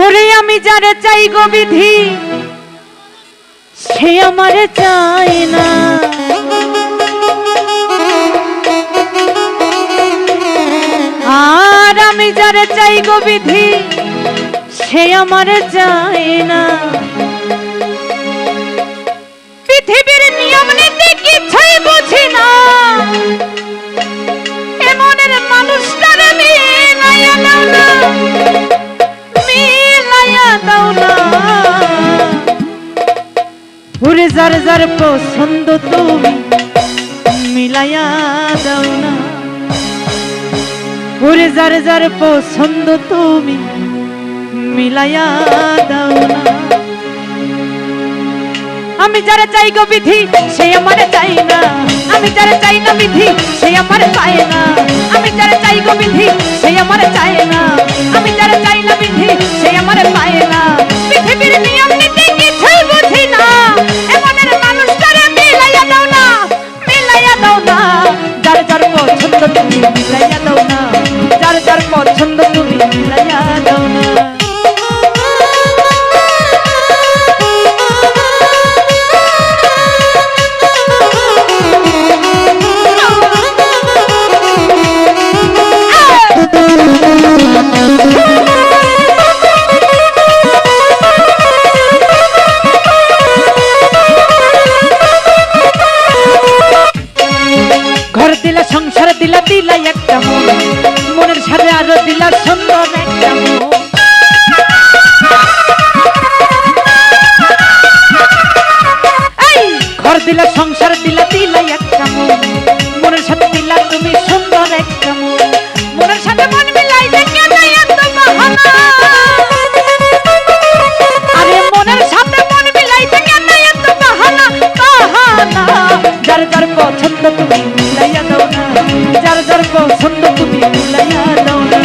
ওরে আমি যারে চাই গো বিধি সে আমারে চায় না, আর আমি যারে চাই গো বিধি সে আমারে চায় না। পৃথিবীর নিয়ম নীতি কিছুই বুঝি না, এমনের মানুষটারে মিলাইয়া দাও না, মিলাইয়া দাও না। ওরে যার যার পছন্দ তুমি মিলাইয়া দাও না, ওরে যার যার পছন্দ তুমি মিলাইয়া দাও না। আমি যারা চাই গো বিধি সে আমারে চাই না, আমি যারা চাই না বিধি সে আমারে চায় না, আমি যারা চাই গো বিধি সে আমারে চায় না, আমি যারা চাই না বিধি সে আমারে পায় না। পৃথিবীর নিয়ম নীতি কিছুই বুঝি না, এমনের মানুষটারে মিলাইয়া দাও না, মিলাইয়া দাও না। যার যার পছন্দ তুমি মিলাইয়া দাও না, যার যার পছন্দ তুমি মিলাইয়া দাও না। সংসার দিলা দিলা একটা মন, মনের সাথে আরো দিলা সুন্দর একটা মন। ঘর দিলা সংসার দিলা দিলা একটা মন, মনের সাথে দিলা তুমি সুন্দর একটা মন। মনের সাথে মন মিলাই দেখে নাই এত বাহানা, আরে মনের সাথে মন মিলাই দেখে নাই এত বাহানা, বাহানা। যার যার পছন্দ তুমি মিলাইয়া দাও না, যার যার পছন্দ তুমি মিলাইয়া দাও না।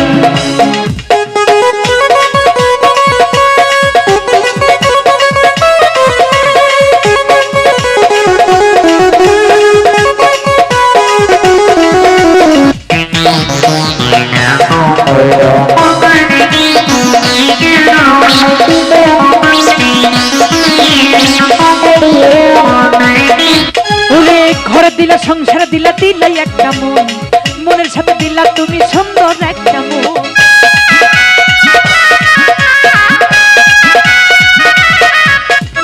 দিলা সংসার দিলা দিলাই একটা মন, মনের সাথে দিলা তুমি সুন্দর একটা মন।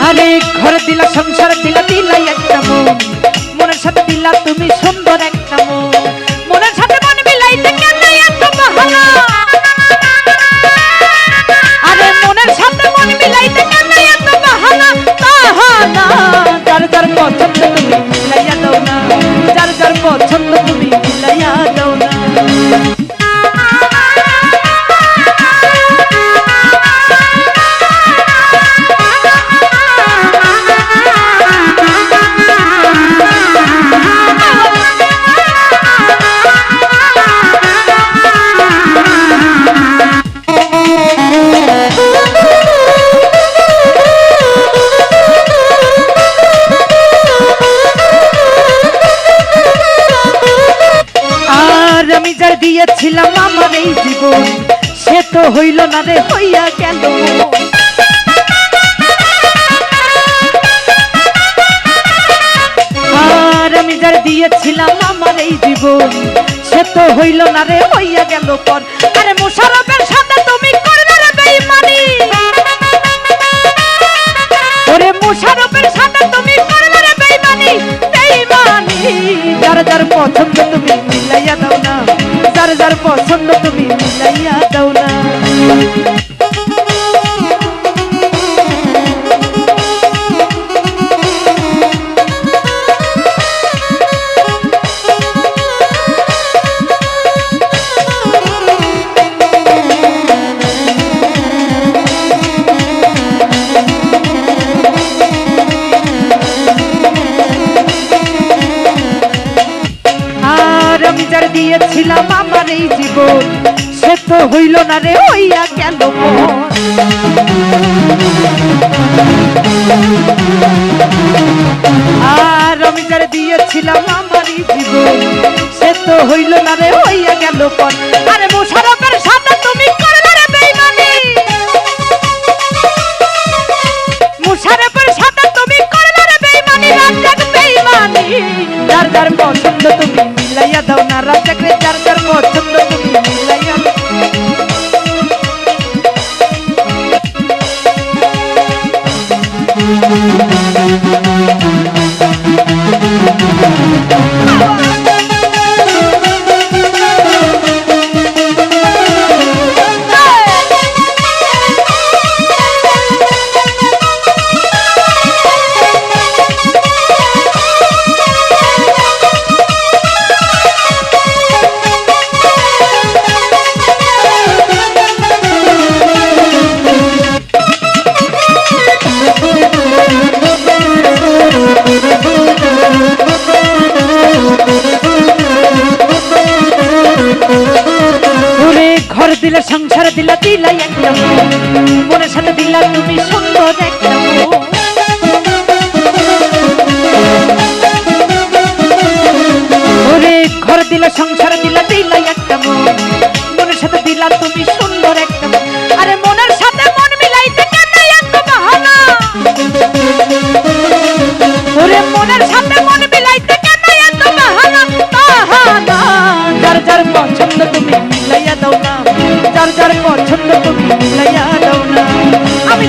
আরে ঘরে দিলা সংসার দিলা দিলাই একটা মন, মনের সাথে দিলা তুমি সুন্দর একটা মন। মনের সাথে মন মিলাইতে কেন এত বাহানা, আরে মনের সাথে মন মিলাইতে কেন এত বাহানা, বাহানা। যার যার পছন্দ তুমি মিলাইয়া দাও না, যার যার পছন্দ তুমি মিলাইয়া দাও না। দিয়েছিলাম আমার এই জীবন সে তো হইল না রে, হইয়া গেল। আর আমি যার দিয়েছিলাম আমার এই জীবন সে তো হইল না রে, হইয়া গেল পর। আরে মোশাররফের সাথে তুমি করলে রে বেঈমানি, ওরে মোশাররফের সাথে তুমি করলে রে বেঈমানি, বেঈমানি। যার যার পছন্দ তুমি মিলাইয়া দাও না, যার যার পছন্দ তুমি মিলাইয়া দাও না। আর আমি যার দিয়েছিলাম আমার এই জীবন সে তো হইল না রে, হইয়া গেল মন। আর আমি যার দিয়েছিলাম আমার এই জীবন সে তো হইল না রে, হইয়া গেল পর। আরে মোশাররফের সাথে তুমি করলে রে বেঈমানি,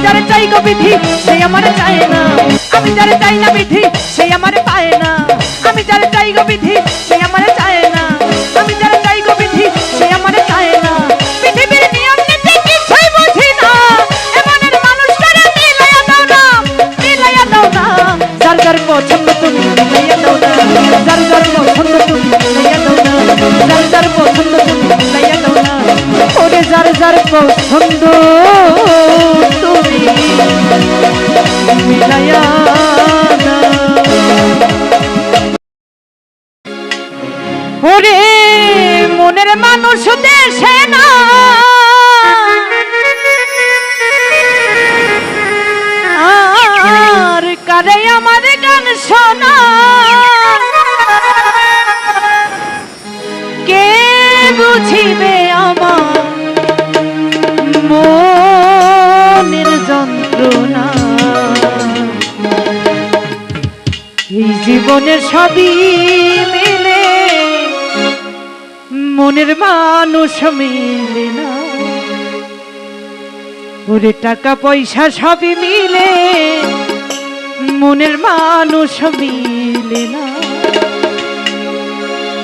যারে চাই গো বিধি সে আমার চায় না, আমি যারে চাই না বিধি সে আমার পায় না, আমি যারে চাই গো বিধি সে আমার চায় না, আমি যারে চাই গো বিধি সে আমার চায় না। পৃথিবীর নিয়ম নীতি কিছুই বুঝি না, এমনের মানুষটারে মিলাইয়া দাও না, মিলাইয়া দাও না, যার যার পছন্দ তুমি মিলাইয়া দাও না, যার যার পছন্দ তুমি মিলাইয়া দাও না, যার যার পছন্দ তুমি মিলাইয়া দাও না, ওরে যার যার পছন্দ তুমি মিলাইয়া দাও। ওরে মনের মানুষ দেশে না, আর কারে আমার গান শোনা, কে বুঝিবে আমার মনের যন্ত্রণা। এই জীবনের সবই মিলে মনের মানুষ মিলে না, ওরে টাকা পয়সা সবই মিলে মনের মানুষ মিলে না,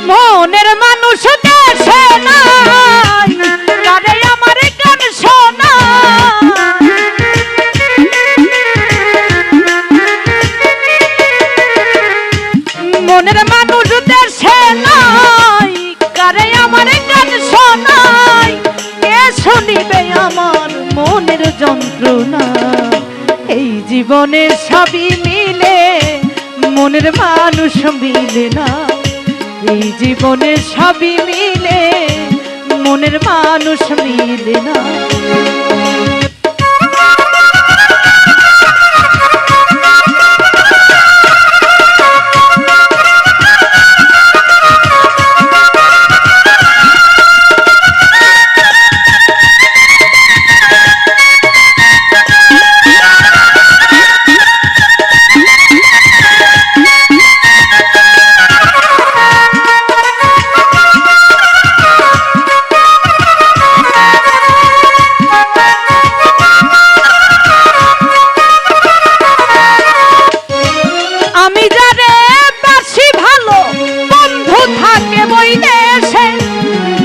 মনের মানুষ দেশে নাই, কারে আমার গান শোনা, মনের মানুষ দেশে নাই, কারে আমার গান শোনাই, কে শুনিবে আমার মনের যন্ত্রণা। এই জীবনের সবই মিলে মনের মানুষ মিলে না, এই জীবনের সবই মিলে মনের মানুষ মিলে না।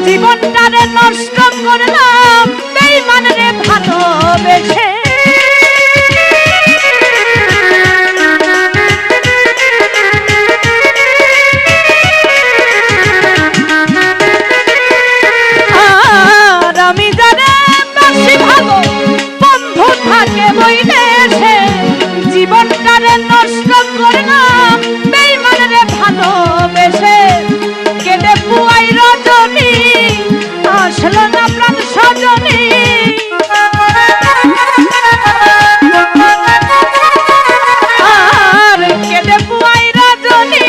জীবনটারে নষ্ট করলাম বেঈমানরে ভালোবেসে, আর আমি যারে বাসি ভালো বন্ধু থাকে বইলেছে, জীবনটারে নষ্ট করলাম বেঈমানরে ভালোবেসে, কেটে পুয়াই রজনী আসলো না প্রাণ সজনী, আর কেটে পুয়াই রজনী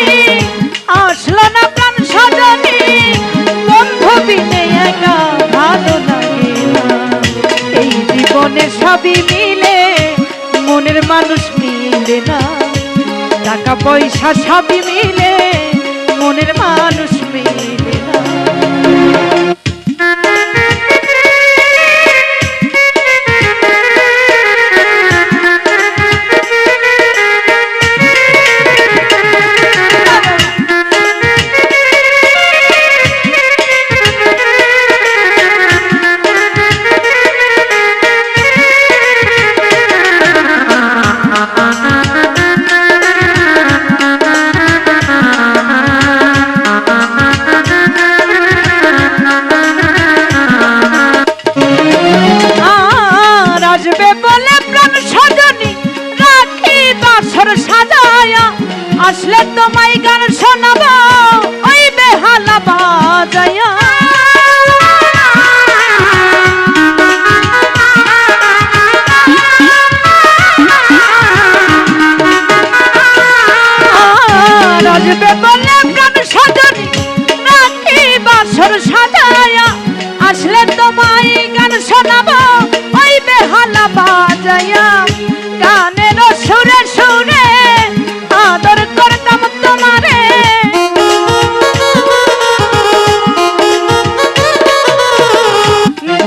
আসলো না প্রাণ সজনী, বন্ধু বিনে একা ভালো লাগে না। এই জীবনে সবই মিলে মনের মানুষ মিলে না, টাকা পয়সা সবই মিলে মনের মানুষ মিলে না। আসলে তোমায় গান শোনাবো ওই বেহালা বাজায়া, আসবে বলে গান সজনী রাখি বাসর সাজায়া, আসলে তোমায় গান শোনাবো ওই বেহালা বাজায়া, গানের সুরে সুরে আদর করতাম তোমারে,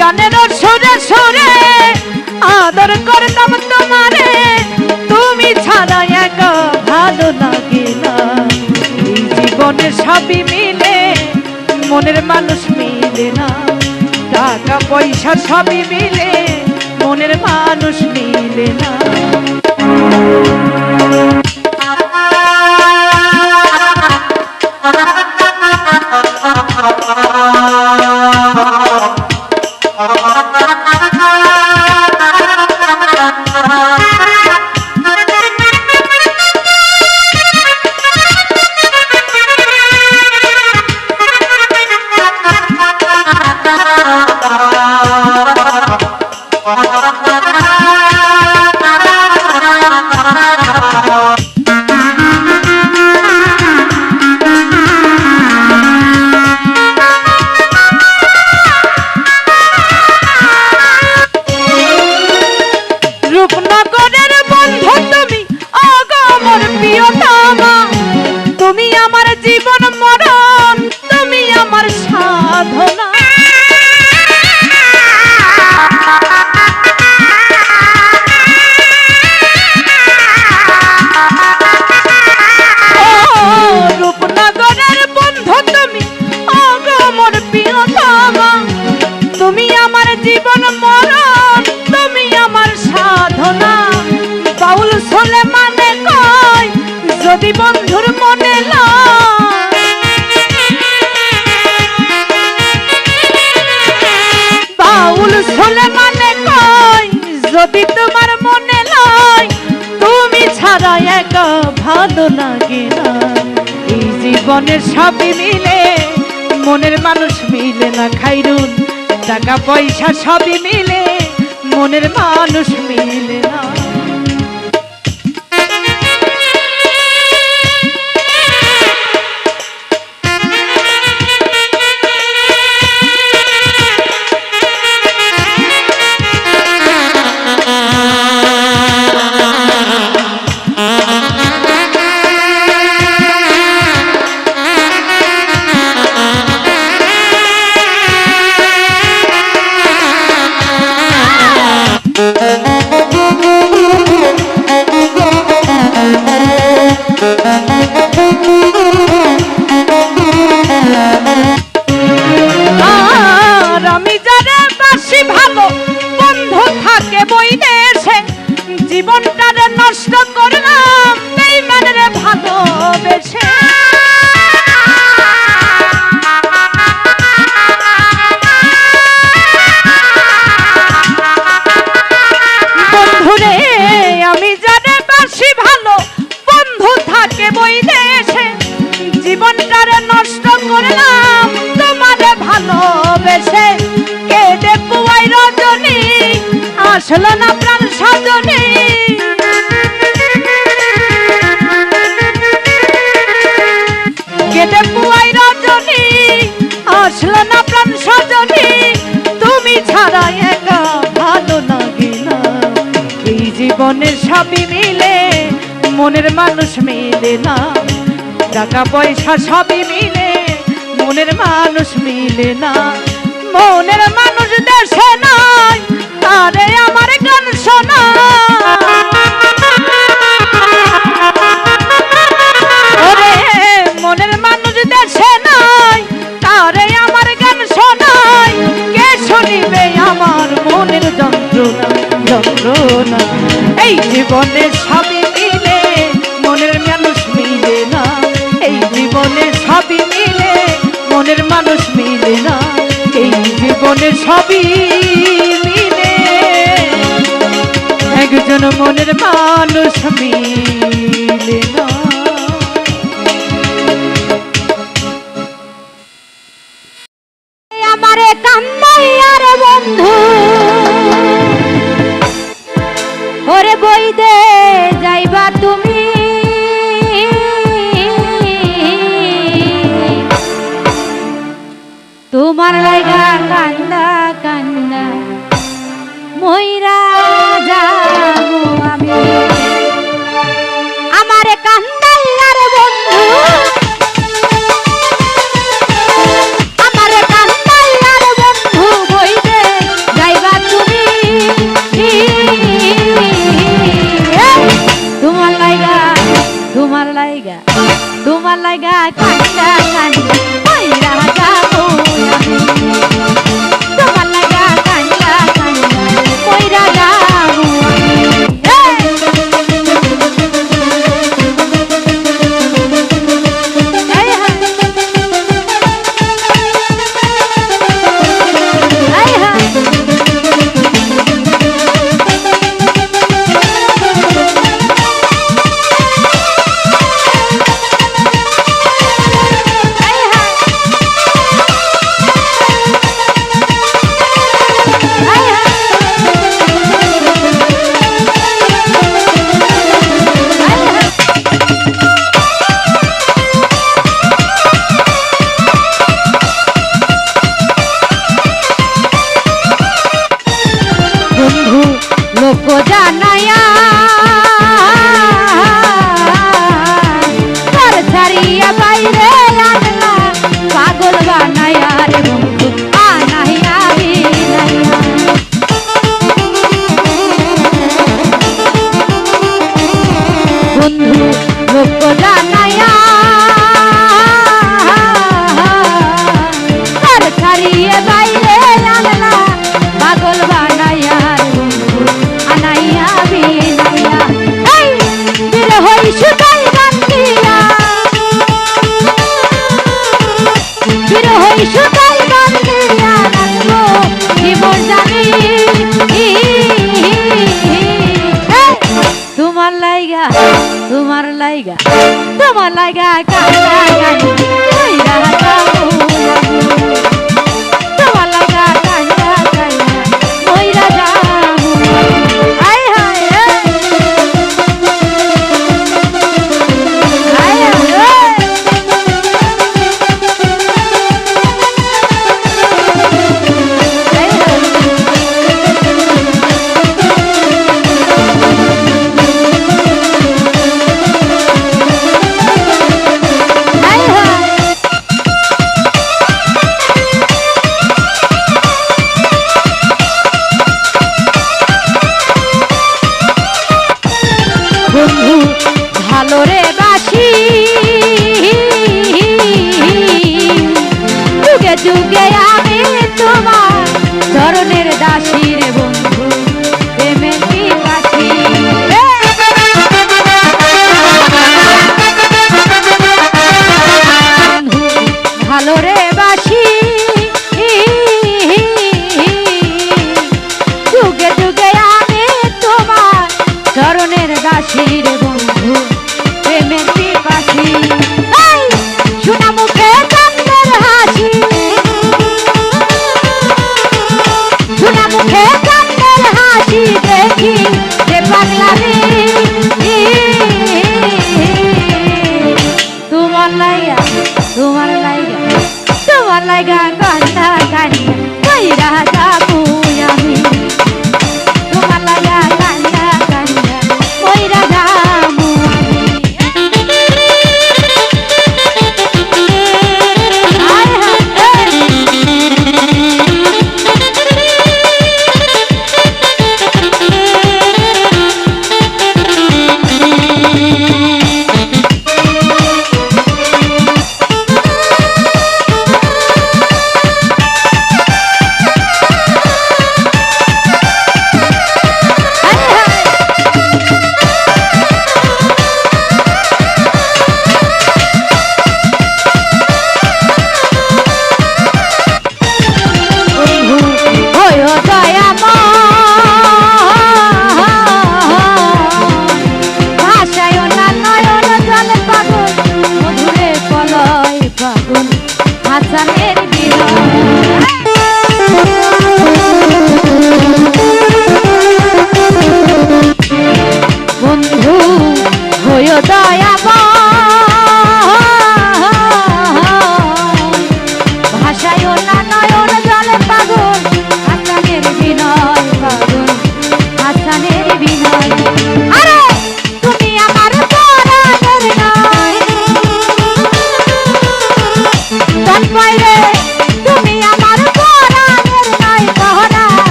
গানের সুরে সুরে আদর করতাম জীবনে সবই মিলে মনের মানুষ মিলে না, টাকা পয়সা সবই মিলে মনের মানুষ মিলে না। তুমি আমার জীবন মরণ, তুমি আমার সাধনা। রূপনগরের বন্ধু তুমি, অগমর প্রিয়তমা, তুমি আমার জীবন মরণ, তুমি আমার সাধনা। বাউল সুলেমানে কয় যদি বন্ধুর মনে বাউল সুলেমানে কয় যদি তোমার মনে লয়, তুমি ছাড়া একা ভালো লাগে না। এই জীবনের সবই মিলে মনের মানুষ মিলে না খাইরুল, টাকা পয়সা সবই মিলে মনের মানুষ মিলে না। জীবনটারে নষ্ট করলাম বেঈমানের ভালোবেসে। বন্ধুরে আমি জানে বাসি ভালো, বন্ধু থাকে বই দেশে। জীবনটারে নষ্ট করলাম তোমারে ভালোবেসে। কেঁদে পুয়াই রজনী আসলো না প্রাণ সাজনী। কেঁদে পুয়াই রজনী আসলো না প্রাণ সাজনী। তুমি ছাড়া একা ভালো লাগে না। এই জীবনের সবই মিলে মনের মানুষ মিলে না, টাকা পয়সা সবই মিলে মনের মানুষ মিলে না। মনের মানুষ দেশে নাই, আরে আমার গান শোনা। ওরে মনের মানুষ দেশে নাই, তারে আমার গান শোনাই। কে শুনিবে আমার মনের যন্ত্রণা যন্ত্রণা। এই জীবনে সবই মিলে মনের মানুষ মিলে না। এই জীবনে সবই মিলে মনের মানুষ মিলে না। এই জীবনে সবই মিলে একজন মনের মানুষ মিলে না। আমারে কান্দাই আর বন্ধু ওরে বই দে যাইবা তুমি। তোমার লাগা কান্দা কান্দা মইরা যাবো আমি। আমারে কান্দাই আর বন্ধু, আমারে কান্দাই আর বন্ধু বই দে যাইবা তুমি। তোমার লাগা তোমার লাগা তোমার লাগা কান্দা লোক জানায়া ঘর ছাড়িয়া বাইরে আনলা পাগল বানায়া রে বন্ধু আনাইয়া বিনাইয়া বন্ধু লোক জানায়া ঘর ছাড়িয়ে বাইরে আনলা পাগল বানায়া রে বন্ধু আনাইয়া বিনাইয়া এই বিরহই সুতাই গান দিয়া বিরহই সুতাই গান দিয়া রাখবো জীবন জানি তোমার লাইগা তোমার লাইগা তোমার লাইগা কান্না গানি কইরা যাবো তোমার লাইগা কান্না গানি কইরা যাবো আয় হায় আয় হায় বন্ধু ভালো রে বাসি যুগে যুগে আমি তোমার চরণের দাসী রে বন্ধু প্রেমের পিপাসী বন্ধু ভালো রে বাসি যুগে যুগে আমি তোমার চরণের দাসী রে বন্ধু প্রেমের পিপাসী এই সোনা মুখে চাঁদের হাসি সোনা মুখে চাঁদের হাসি দেখি যে পাগলামি তোমার লাইগা তোমার লাইগা তোমার লাইগা কান্না কান্না কইরা যাবো আমি তোমার লাইগা কান্না কান্না কইরা যাবো আমি আয় হায়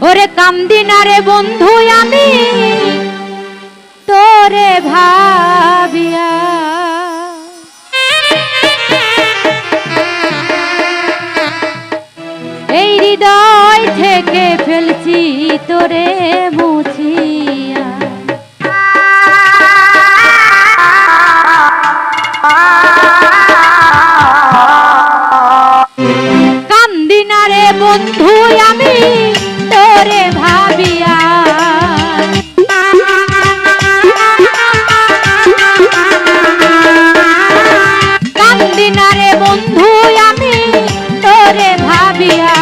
ওরে কান্দি না রে বন্ধু আমি তোরে ভাবিয়া, এই হৃদয় থেকে ফেলছি তোরে মুছিয়া। কান্দি না রে বন্ধু আমি তোরে ভাবিয়া, কান্দি না রে বন্ধু আমি তোরে ভাবিয়া,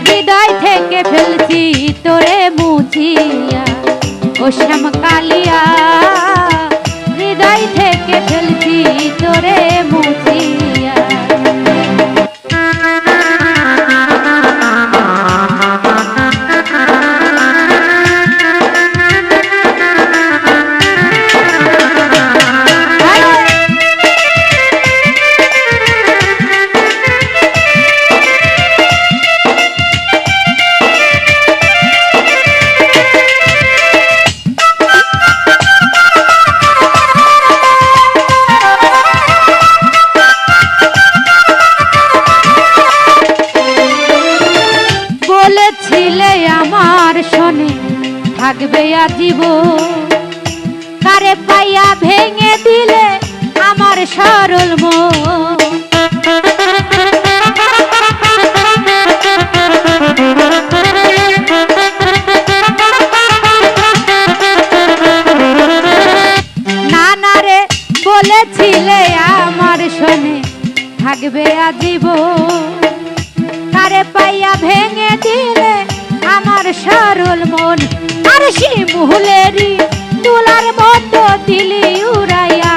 হৃদয় থেকে ফেলছি তোরে মুছিয়া। ও শ্যাম কালিয়া হৃদয় থেকে ফেলছি তোরে মুছিয়া। বলেছিলে আমার শোনে থাকবে আজীবন, কারে পাইয়া ভেঙে দিলে আমার সরল মন। না না রে বলেছিলে আমার শোনে থাকবে আজীবন, কারে পাইয়া ভেঙে দিলে আমার সরল মন। আর শিমুলেরই তুলার মতো দিলি উড়াইয়া,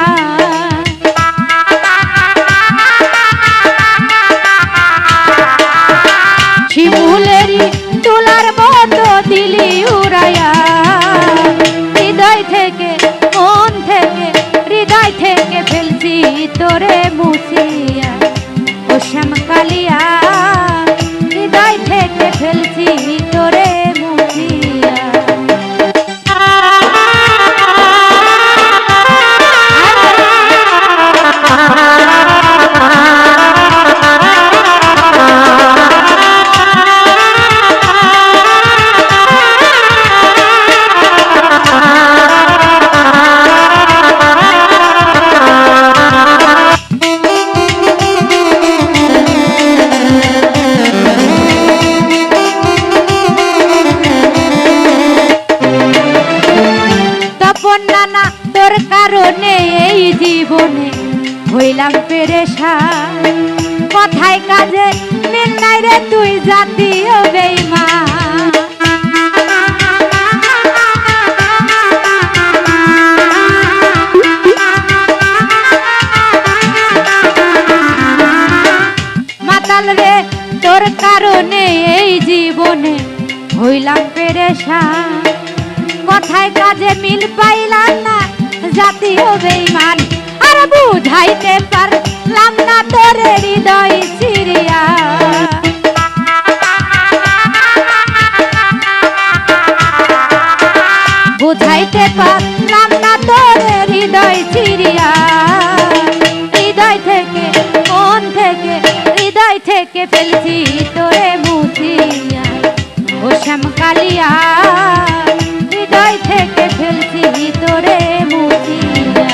শিমুলেরই তুলার মতো দিলি উড়াইয়া। হৃদয় থেকে মন থেকে হৃদয় থেকে ফেলছি তোরে মুছিয়া। ও শ্যাম কালিয়া হৃদয় থেকে ফেলছি তোরে মুছিয়া। নানা তোর কারণে এই জীবনে হইলাম পেরেশান, কথায় কাজে মিল নাই রে তুই জাতীয় বেঈমান। মাতাল রে তোর কারণে এই জীবনে হইলাম পেরেশান, কথায় কাজে মিল পাইলাম না জাতীয় বেঈমান। আর বুঝাইতে পারলাম না তোরে হৃদয় চিরিয়া, বুঝাইতে পারলাম না তোরে হৃদয় চিরিয়া। হৃদয় থেকে মন থেকে হৃদয় থেকে ফেলছি তোরে মুছিয়া। ও শ্যাম কালিয়া হৃদয় থেকে ফেলছি তোরে মুছিয়া।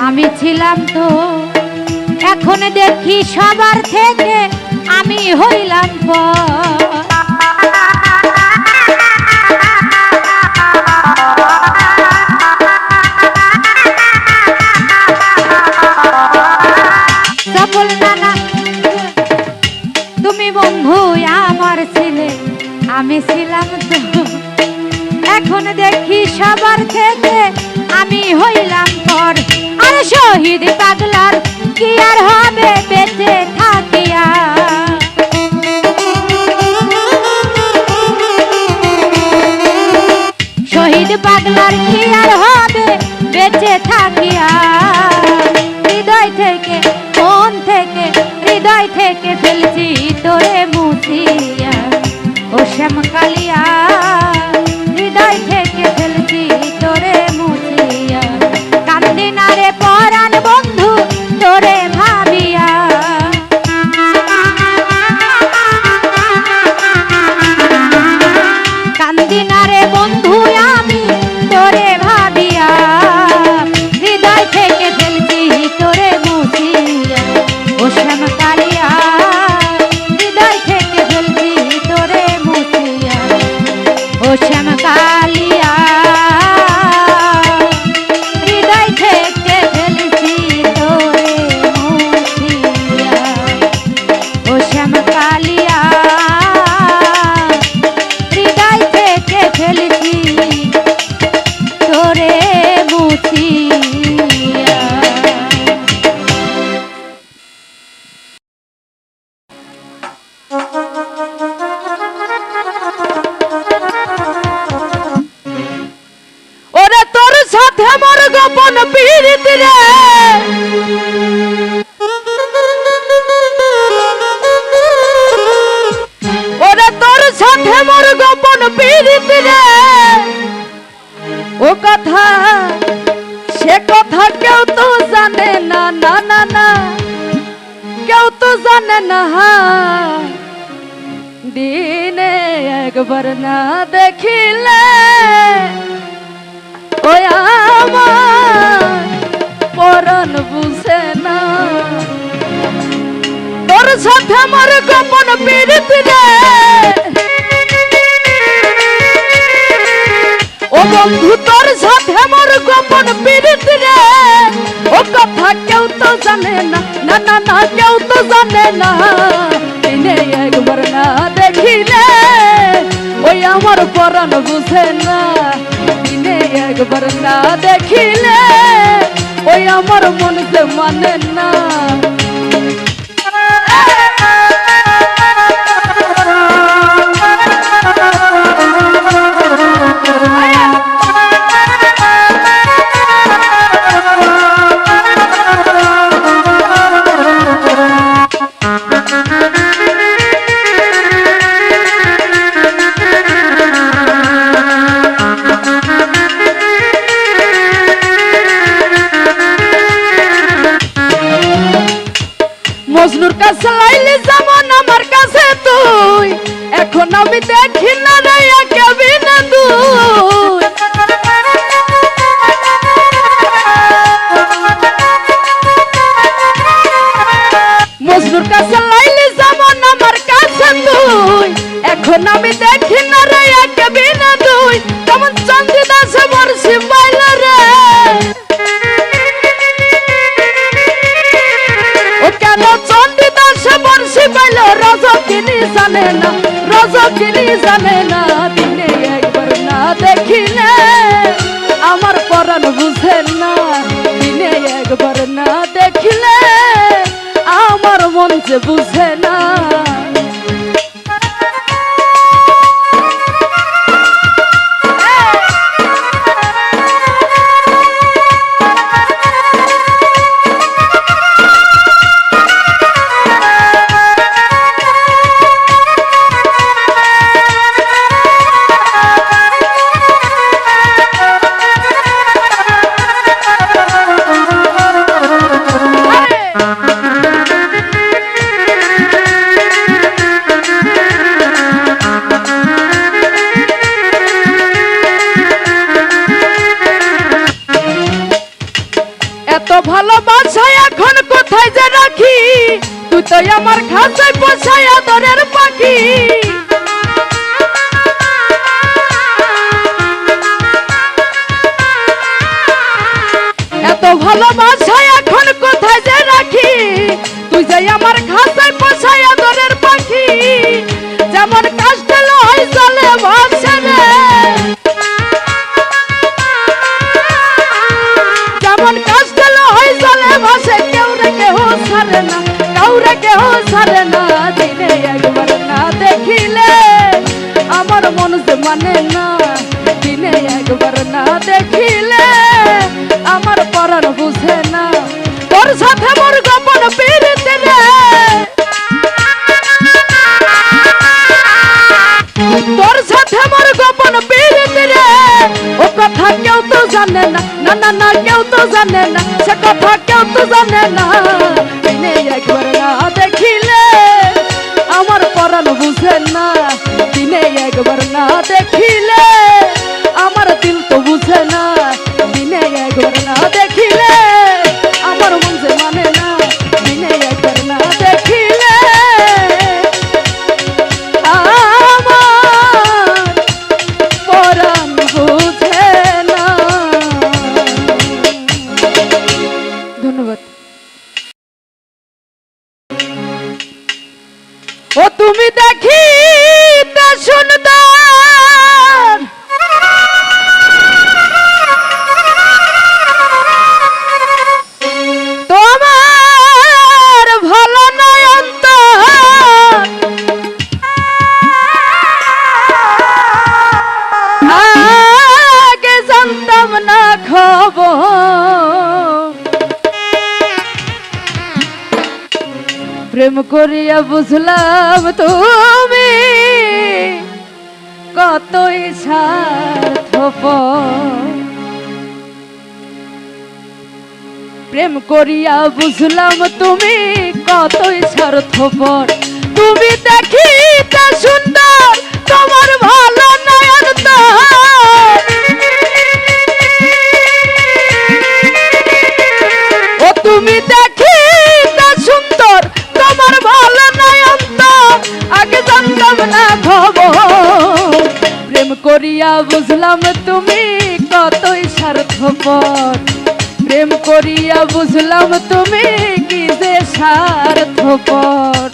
আমি ছিলাম তো, এখন দেখি সবার থেকে আমি হইলাম পর। খেতে আমি হইলাম পর। আর শহীদ পাগলার কি আর হবে বেঁচে থাকিয়া। শহীদ পাগলার কি আর হবে বেঁচে থাকিয়া। হৃদয় থেকে মন থেকে হৃদয় থেকে ফেলছি তোরে মুছিয়া। ও শ্যাম কালিয়া হৃদয় থেকে ফেলছি তোরে মুছিয়া। কান্দি না রে পরাণ বন্ধু তোরে ভাবিয়া। কান্দি না রে বন্ধু আমি তোরে ভাবিয়া। হৃদয় থেকে ফেলছি তোরে মুছিয়া। ও শ্যাম কালিয়া হৃদয় থেকে ফেলছি তোরে মুছিয়া। ও শ্যাম কালিয়া হৃদয় থেকে ফেলছি তোরে মুছিয়া। ও শ্যাম কালিয়া হৃদয় থেকে ফেলছি তোরে মুছিয়া। ওরে তোর সাথে মোর গোপন পীড়িত রে। ওরে তোর সাথে মোর গোপন পীড়িত রে। ও কথা সে কথা কেউ তো জানে না, না না না কেউ তো জানে না। দিনে একবার না দেখিলে ওই আমার পরাণ বুঝে না। তোর সাথে আমার গোপন পীড়িত রে। ও বন্ধু তোর সাথে আমার গোপন পীড়িত রে। ও কথা কেউ তো জানে না, না না না কেউ তো জানে না। দিনে একবার না দেখিলে ওই আমার পরাণ বুঝে না। দিনে একবার না দেখিলে ওই আমার মন যে মানে না। মজনুর কাছে লাইলি যেমন আমার কাছে তুই। এখন আমি দেখি না রে একেবি না তুই। মজনুর কাছে লাইলি যেমন আমার কাছে তুই। এখন আমি দেখি না রে একেবি না তুই। কেমন চন্দি দাসে বর্ষি পাইল রে। ও কেন চন্দি দাসে বর্ষি পাইল রজকিনী জানে না, রজকিনী জানে না। দিনে একবার না দেখিলে আমার পরাণ বুঝে না। দিনে একবার না দেখিলে আমার মন যে বুঝে না। ভালোবাসা এখন কোথায় যে রাখি। তুই তো আমার খাঁচায় পোষায় আদরের পাখি। এত ভালোবাসা এখন কোথায় যে রাখি। তুই যে আমার খাঁচায় পোষায় আদরের পাখি। যেমন কাষ্ট লয় জলে ভাসে রে। কাউরে কেহ ছাড়ে না, দিনে একবার না দেখিলে আমার মন যে মানে না, দিনে একবার না দেখিলে আমার পরাণ বুঝে না। তোর সাথে মোর গোপন পিরিতি রে, তোর সাথে মোর গোপন পিরিতি রে, ও কথা কেউ তো জানে না, না না না কেউ তো জানে না, সে কথা কেউ তো জানে না। দিনে একবার না দেখিলে আমার পরাণ বুঝে না, দিনে একবার না দেখিলে আমার দিল তো বুঝে না, দিনে একবার না দেখিলে আমার মন যে মানে না, দিনে একবার না দেখিলে আমার পরাণ বুঝে না। ধন্যবাদ। ও তুমি দেখিতে সুন্দর, তোমার ভালো নয় অন্তর, আগে জানতাম না খবর, প্রেম করিয়া বুঝলাম তুমি কতই স্বার্থপর, প্রেম করিয়া বুঝলাম তুমি কতই স্বার্থপর। তুমি দেখিতে সুন্দর, তোমার ভালো নয়ন তোর, ও তুমি দেখিতে সুন্দর, তোমার ভালো নয়ন তোর, আগে জানতাম না খবর, প্রেম করিয়া বুঝলাম তুমি কতই স্বার্থপর, প্রেম করিয়া বুঝলাম তুমি কি যে স্বার্থপর।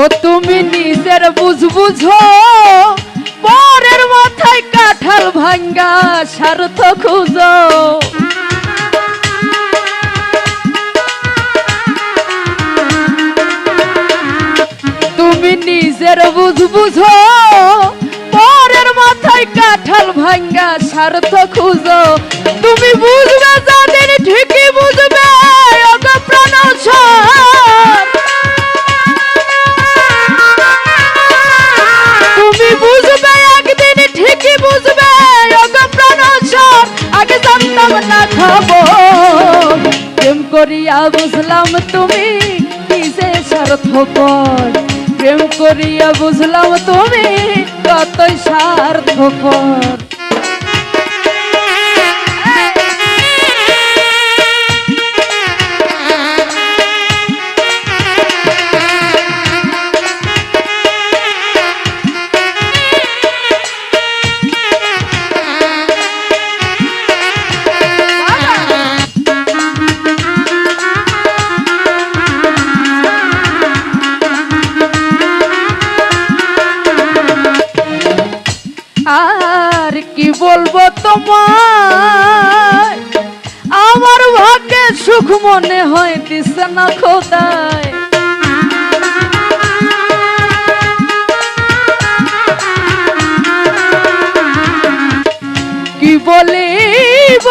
ও তুমি নিজের বুঝ বুঝো, পরের মাথায় কাঁঠাল ভাঙ্গা স্বার্থ খুঁজো, তুমি নিজের বুঝ বুঝো, পরের মাথায় কাঁঠাল ভাঙ্গা স্বার্থ খুঁজো, তুমি বুঝবে যাদের ঠিকই বুঝবে ওগো প্রাণ সর, তুমি বুঝবে একদিন ঠিকই বুঝবে ওগো প্রাণ সর, আগে জানতাম না খবর, প্রেম করিয়া বুঝলাম তুমি কি যে স্বার্থপর, প্রেম করিয়া বুঝলাম তুমি কতই স্বার্থপর। আর কি বলবো তোমায়, আমার ভাগ্যে সুখ মনে হয় দিছে না খোদায়, কি বলিব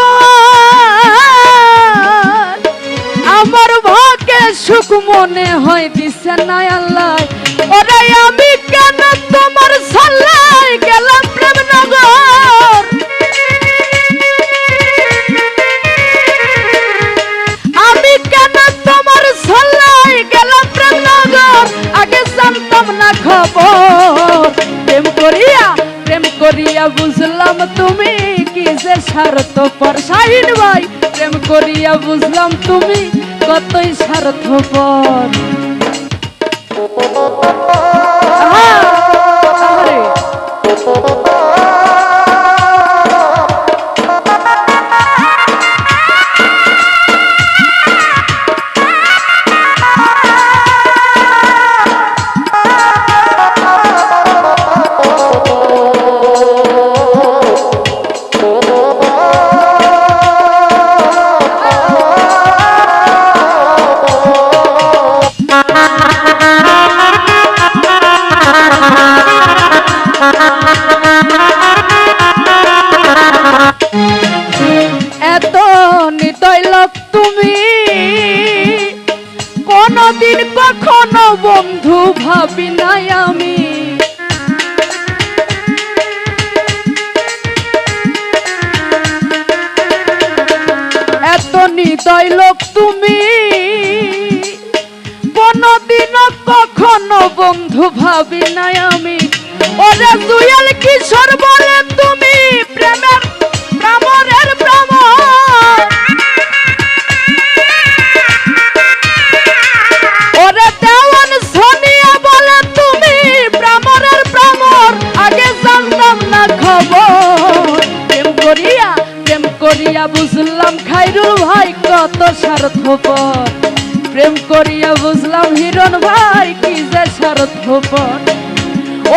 আমার ভাগ্যে সুখ মনে হয় দিছে না আল্লাহ, ওরে আমি কেন তোমার সাল্লাই গেলাম প্রেম নগর, আমি কেন তোমার সাল্লাই গেলাম প্রেম নগর, আগে জানতাম না খবর, প্রেম করিয়া বুঝলাম তুমি কি যে স্বার্থপর। শাহিন ভাই প্রেম করিয়া বুঝলাম তুমি কতই স্বার্থপর। আরে এত নিদয় লোক তুমি কোনদিন কখনো বন্ধু ভাবি নাই আমি। এত নিদয় লোক তুমি কোনদিন কখনো বন্ধু ভাবি নাই আমি। ওরে দুয়াল কিশোর বলে তুমি প্রেমের ভ্রমরের ভ্রমর। ওরে দেওয়ান সোনিয়া বলে তুমি ভ্রমরের ভ্রমর। আগে জানতাম না খবর। প্রেম করিয়া বুঝলাম খাইরুল ভাই কত স্বার্থপর। প্রেম করিয়া বুঝলাম হিরণ ভাই কি যে স্বার্থপর।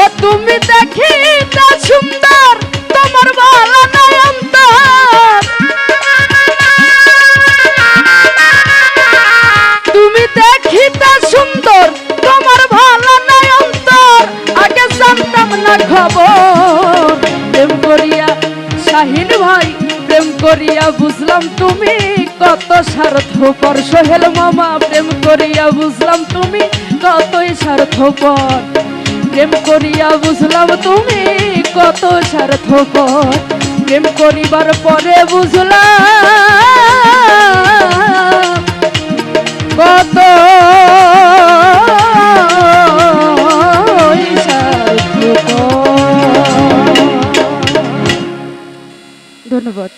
ও তুমি দেখিতে সুন্দর তোমার ভালো নাই অন্তর। তুমি দেখিতে সুন্দর তোমার ভালো নাই অন্তর। আগে জানতাম না খবর। প্রেম করিয়া শাহিন ভাই প্রেম করিয়া বুঝলাম তুমি কত স্বার্থপর। সোহেল মামা প্রেম করিয়া বুঝলাম তুমি কতই স্বার্থপর। প্রেম করিয়া বুঝলাম তুমি কত স্বার্থপর। প্রেম করিবার পরে বুঝলাম কত ধন্যবাদ।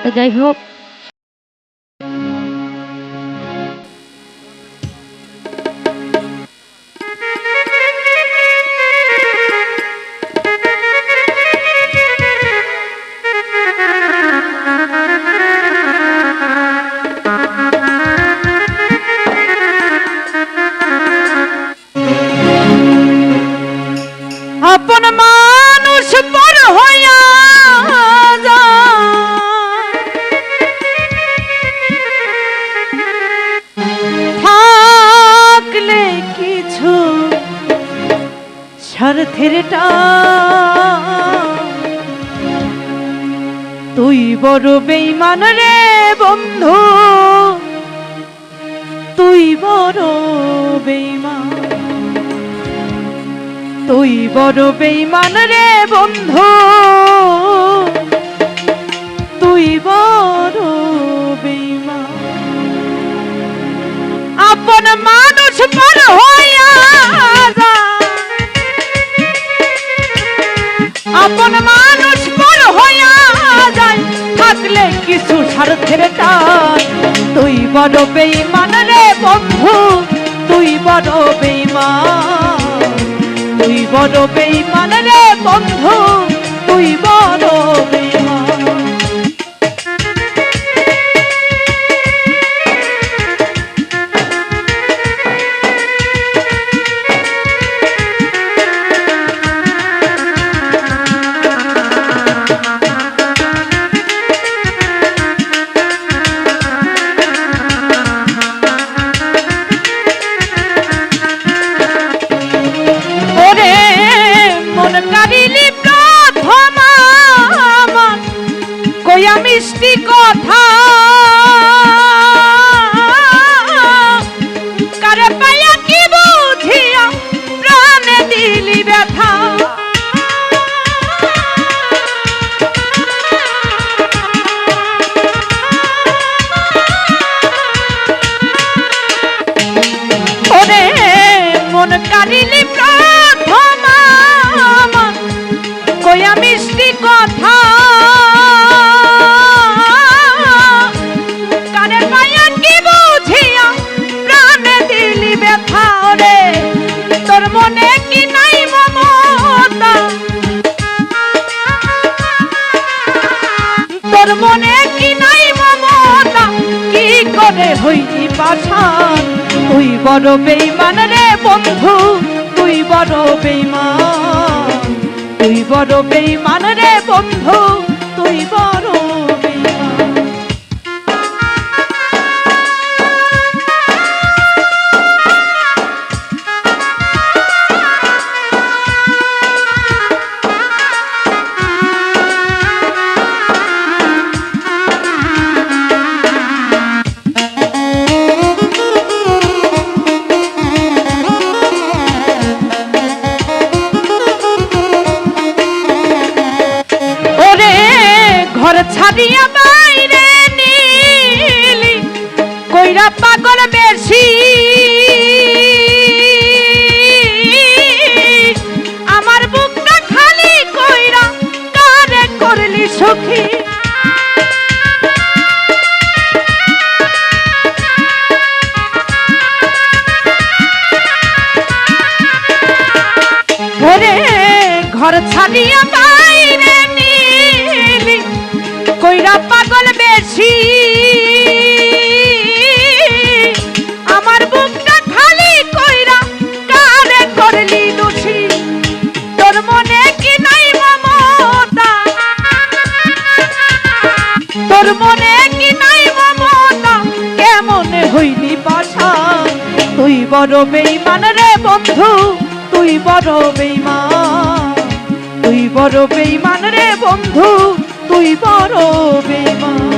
তো যাই হোক, আপন মানুষ পর হইয়া থাকলে কিছু স্বার্থের তুই বড় বেঈমান রে বন্ধু, তুই বড় বেঈমান, তুই বড় বেঈমান রে বন্ধু, তুই বড় বেঈমান। আপন মানুষ পর হইয়া যায়, আপন মানুষ পর হইয়া যায় থাকলে কিছু স্বার্থের টান, তুই বড় বেঈমান রে বন্ধু, তুই বড় বেঈমান, তুই বড় বেঈমান রে বন্ধু, তুই বড় বেঈমান। মিষ্টি কথা কারে পাইয়া কি বুঝিয়া প্রাণে দিলি ব্যথা, ওরে মন কারিলি প্রথম কইয়া মিষ্টি কথা তোর মনে কি নাই মমতা, তোর মনে কি নাই মমতা, কি করে হইলি পাষাণ, তুই বড় বেঈমান রে বন্ধু, তুই বড় বেঈমান, তুই বড় বেঈমান রে বন্ধু, তুই বড় বেঈমান। ছাড়িয়া বাইরে নীলি কইরা পাগল বেশি আমার বুকটা খালি কইরা কারে করলি সখী ওরে ঘর ছাড়িয়া বাইরে নীলি কইরা পাগল বেশি আমার বুকটা খালি কইরা কারে করলি দোষী তোর মনে কি নাই মমতা তোর মনে কি নাই মমতা কেমনে হইলি বাসা তুই বড় বেঈমান রে বন্ধু তুই বড় বেঈমান তুই বড় বেঈমান রে বন্ধু তুই বড় বেঈমান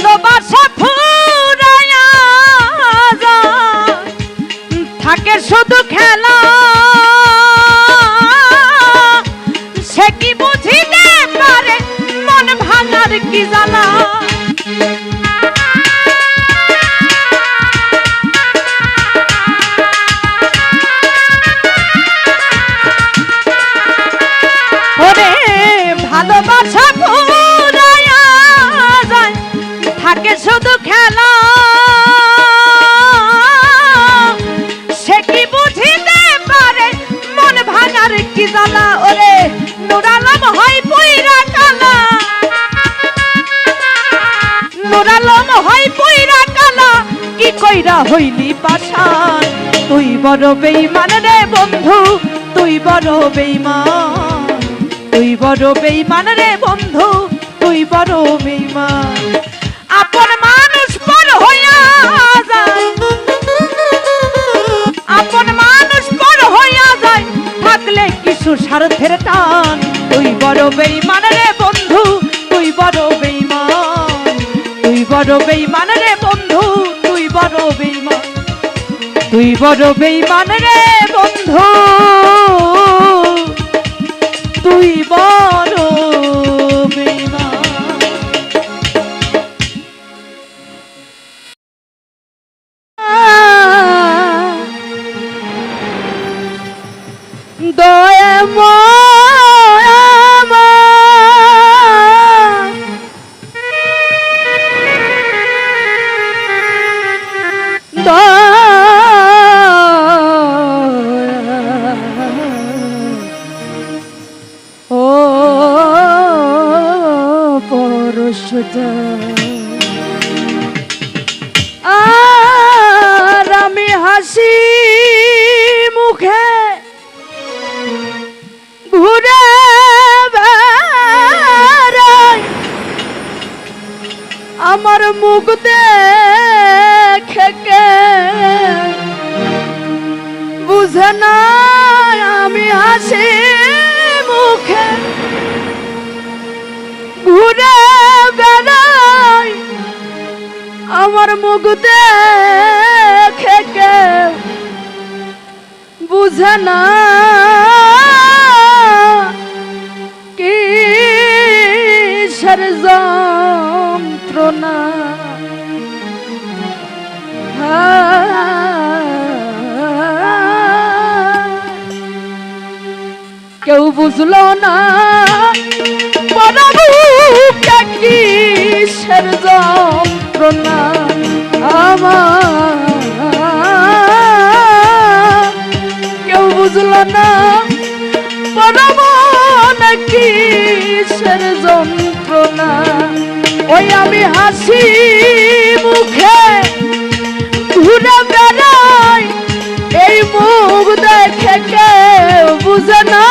ভালোবাসা ফুরায়া যায় থাকে শুধু খেলা সে কি বুঝিতে পারে মন ভাঙার কি জানা ওরে ভালোবাসা থাকে শুধু খেলা সে কি বুঝিতে পারে মন ভাঙার কি জ্বালা ওরে নুরালম হয় পুইরা কালা নুরালম হয় পুইরা কালা কি কইরা হইলি পাশান তুই বড় বেঈমান রে বন্ধু তুই বড় বেঈমান তুই বড় বেঈমান রে বন্ধু তুই বড় বেঈমান আপন মানুষ পর হইয়া যায় আপন মানুষ পর হইয়া যায় থাকলে কিছু স্বার্থের টান তুই বড় বেঈমান রে বন্ধু তুই বড় বেঈমান তুই বড় বেঈমান রে বন্ধু তুই বড় বেঈমান তুই বড় বেঈমান রে বন্ধু তুই বড় বেঈমান আর আমি হাসি মুখে ঘুরে বেড়াই আমার মুখ দেখে কে বুঝে না আমি হাসি মুখে ঘুরে বেড়াই আমার মুখ দেখে কে বুঝে না কিসের যন্ত্রণা কেউ বুঝলো না কিসের যন্ত্রণা আমার কেউ বুঝলো না কিসের যন্ত্রণা ওই আমি হাসি মুখে ঘুরে বেড়াই এই মুখ দেখে কেউ বুঝে না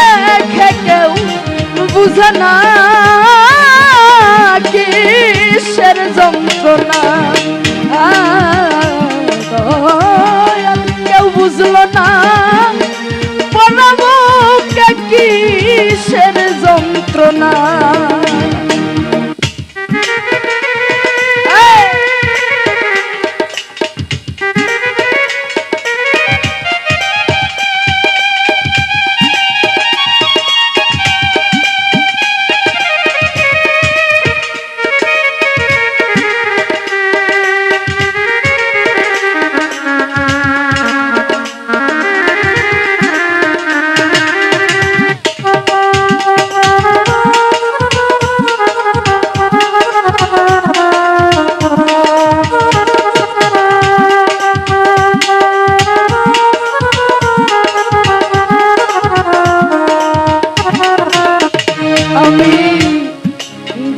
দেখে কেউ বুঝে না কিসের যন্ত্রণা, কেউ বুঝলো না পরমুখে কিসের যন্ত্রণা।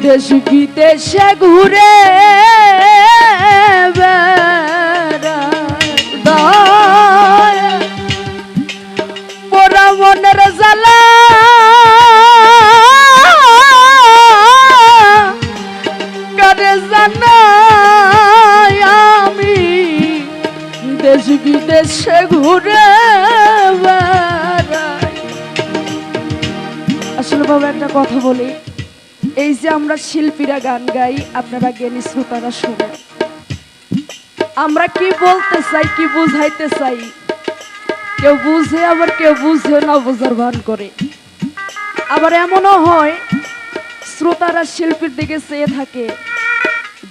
দেশ বিদেশে ঘুরে পোড়া মনের জ্বালা কারে জানাই আমি দেশ বিদেশে ঘুরে বেড়াই। আসলে বাবা একটা কথা বলি, এই যে আমরা শিল্পীরা গান গাই, আপনারা জ্ঞানী শ্রোতারা শুনেন, আমরা কি বলতে চাই, কি বুঝাইতে চাই, কেউ বুঝে আবার কেউ বুঝে না বোঝার ভান করে। আবার এমনও হয় শ্রোতারা শিল্পীর দিকে চেয়ে থাকে,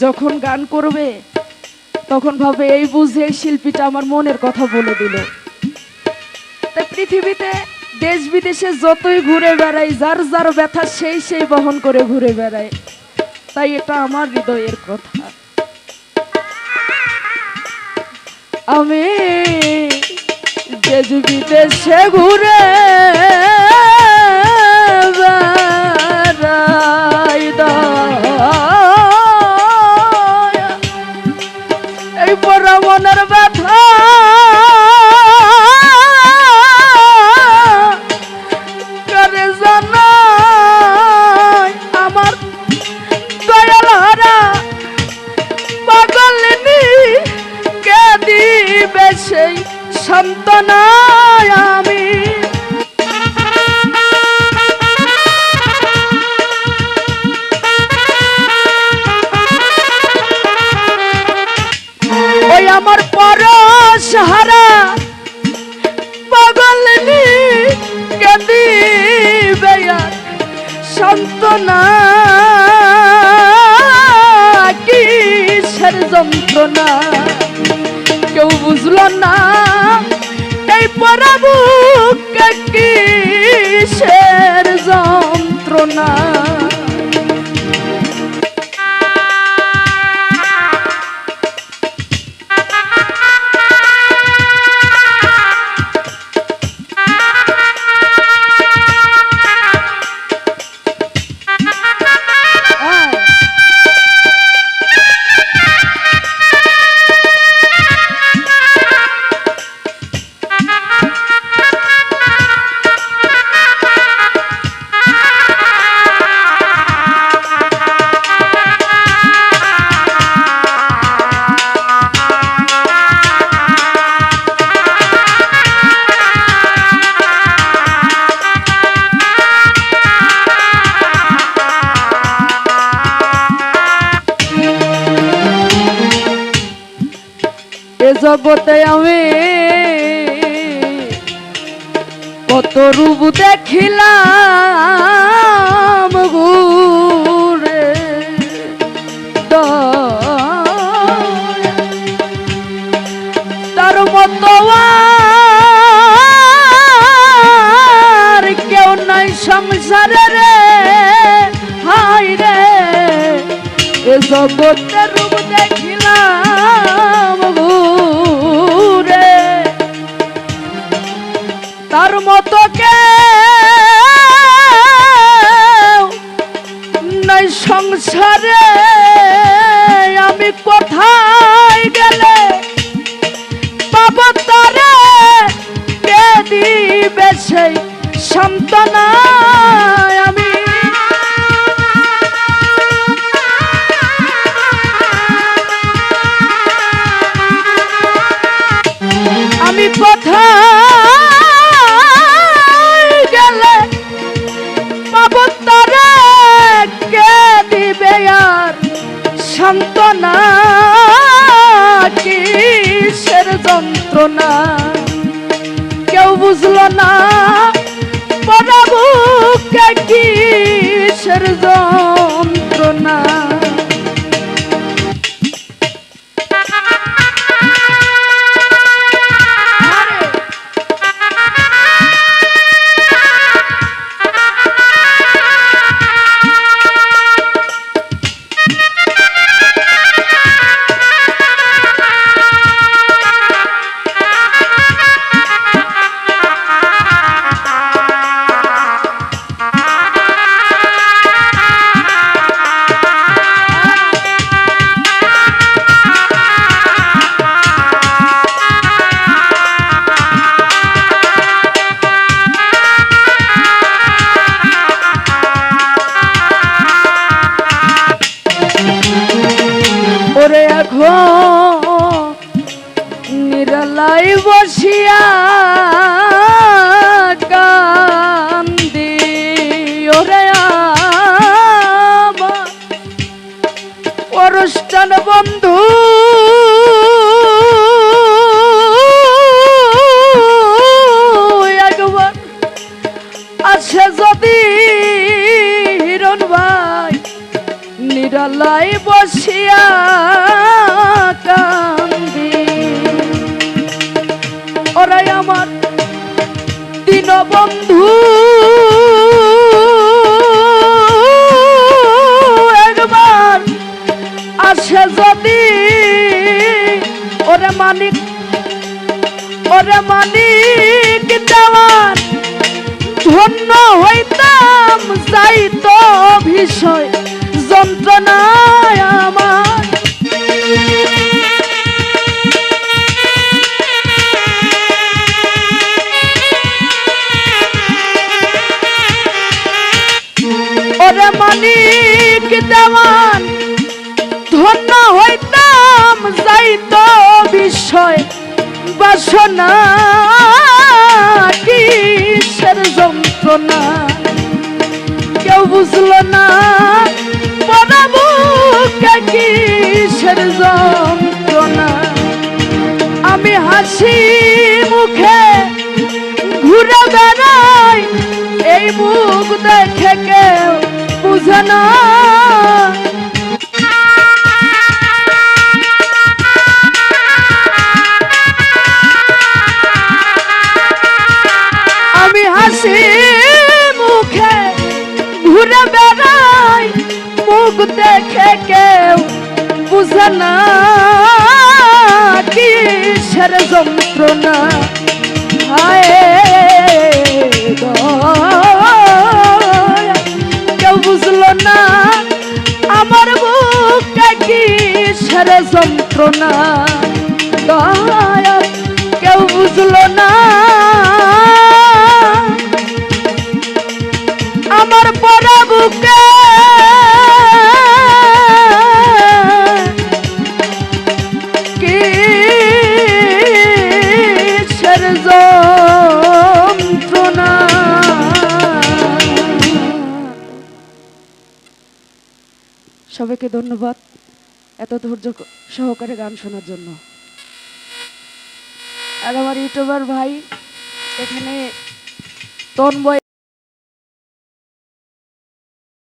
যখন গান করবে তখন ভাবে এই বুঝে এই শিল্পীটা আমার মনের কথা বলে দিল। তাই পৃথিবীতে দেশ বিদেশে যতই ঘুরে বেড়াই, যার যার ব্যথা সেই সেই বহন করে ঘুরে বেড়ায়। তাই এটা আমার হৃদয়ের কথা। আমি দেশ বিদেশে ঘুরে বেড়াই, এই পোড়া মনের ব্যথা আমার দয়াল হারা পাগলিনী কে দিবে সেই সান্ত্বনা আমি। ওই আমার পরশ হারা পাগলিনী কে দিবে সান্ত্বনা, কিসের যন্ত্রণা কেউ বুঝলো না এই পরাবুকে কিসের যন্ত্রণা। জগতে আমি কত রূপ দেখিলাম ঘুরে, তার মতো আর কেউ নাই সংসারে রে, হাই রে এ জগতে রূপ দেখিলাম ঘুরে, তার মতো কে নাই সংসারে। আমি কোথায় গেলে পাবো তারে, কে দিবে সেই সান্ত্বনা। যন্ত্রণায় আমি কোথায় গেলে পাবো তারে, কে দিবে আর সান্ত্বনা, কিসের যন্ত্রণা কেউ বুঝলো না, পরাবুকে কিসের যন্ত্রণা। ওরে এখন নিরালাই বসিয়া কান্দি, ওরে আমার অনুষ্ঠান বন্ধু একবার আছে যদি হিরণ ভাই, নিরালাই বসিয়া কান্দি, ওরাই আমার দীনবন্ধু একবার আসে যদি, ওরে মানিক দেওয়ান ধন্য হইতাম, যাইতো বিষয় যন্ত্রণায় আমার। ওরে মানিক দেওয়ান ধন্য হইতাম, যাইতো বিষয় বাসনা, কিসের যন্ত্রণা কেউ বুঝলো না, পরাবুকে কিসের যন্ত্রণা। আমি হাসি মুখে ঘুরে বেড়াই, এই মুখ দেখে কেউ বুঝে না, আমি হাসি মুখে ঘুরে বেড়াই, মুখ দেখে কেউ বুঝে না, কিসের যন্ত্রণা। হায় কেউ বুঝলো না আমার বুকে কিসের যন্ত্রণা, কেউ বুঝলো না আমার পরা বুকে কিসের যন্ত্রণা। সবাইকে ধন্যবাদ এত ধৈর্য সহকারে গান শোনার জন্য। আর আমার ইউটিউবার ভাই এখানে তন্ময়